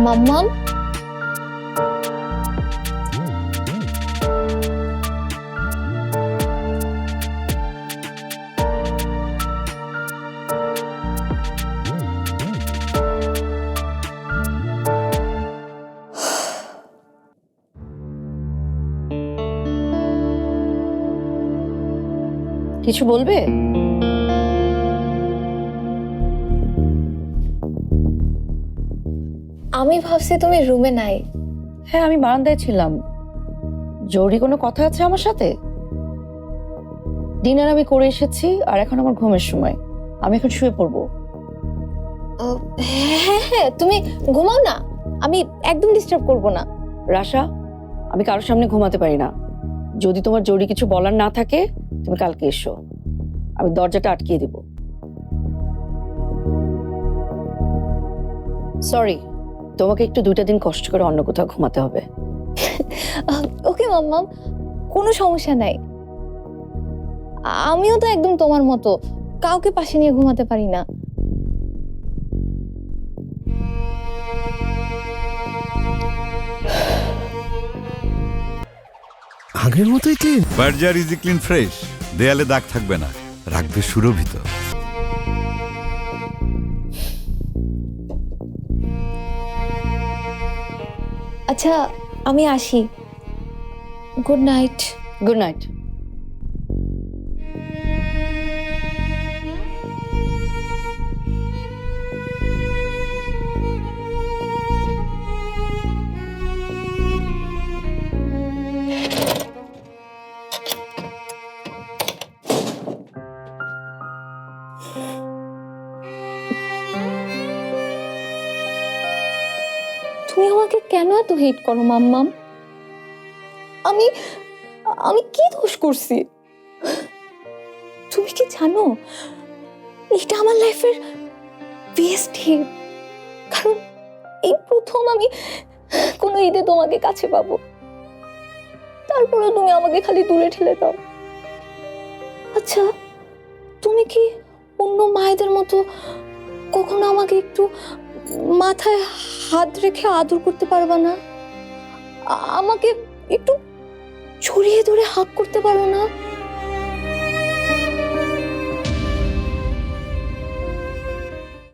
মাম্মাম, কিছু বলবে? আমি ভাবছি তুমি রুমে নাই। হ্যাঁ, আমি বারান্দায় ছিলাম। জরুরি কোনো কথা আছে আমার সাথে? ডিনার আমি করে এসেছি, আর এখন আমার ঘুমের সময়। আমি এখন শুয়ে পড়বো। হ্যাঁ হ্যাঁ, তুমি ঘুমাও না, আমি একদম ডিস্টার্ব করব না। রাশা, আমি কারোর সামনে ঘুমাতে পারি না। যদি তোমার জরুরি কিছু বলার না থাকে, তুমি কালকে এসো। আমি দরজাটা আটকিয়ে দিব। সরি, তোমাকে একটু 2টা দিন কষ্ট করে অন্য কোথাও ঘুমাতে হবে। ওকে মাম্মাম, কোনো সমস্যা নাই। আমিও তো একদম তোমার মতো কাউকে পাশে নিয়ে ঘুমাতে পারি না। আগের মতোই clean. Berger easy clean fresh, দেয়ালে দাগ থাকবে না, রাখবে সুরভিত। আচ্ছা, আমি আসি। Good night. Good night. তুমি আমাকে কেন এত হেট করো মাম্মাম? আমি আমি কি দোষ করছি? তুমি কি জানো এটা আমার লাইফের বেস্ট হিট? কারণ এই প্রথম আমি কোনো ঈদে তোমাকে কাছে পাবো, তারপরে তুমি আমাকে খালি দূরে ঠেলে দাও। আচ্ছা, তুমি কি অন্য মায়েদের মতো কখনো আমাকে একটু মাথায় হাত রেখে আদর করতে পারবা না? আমাকে একটু ছড়িয়ে ধরে হাগ করতে পারো না?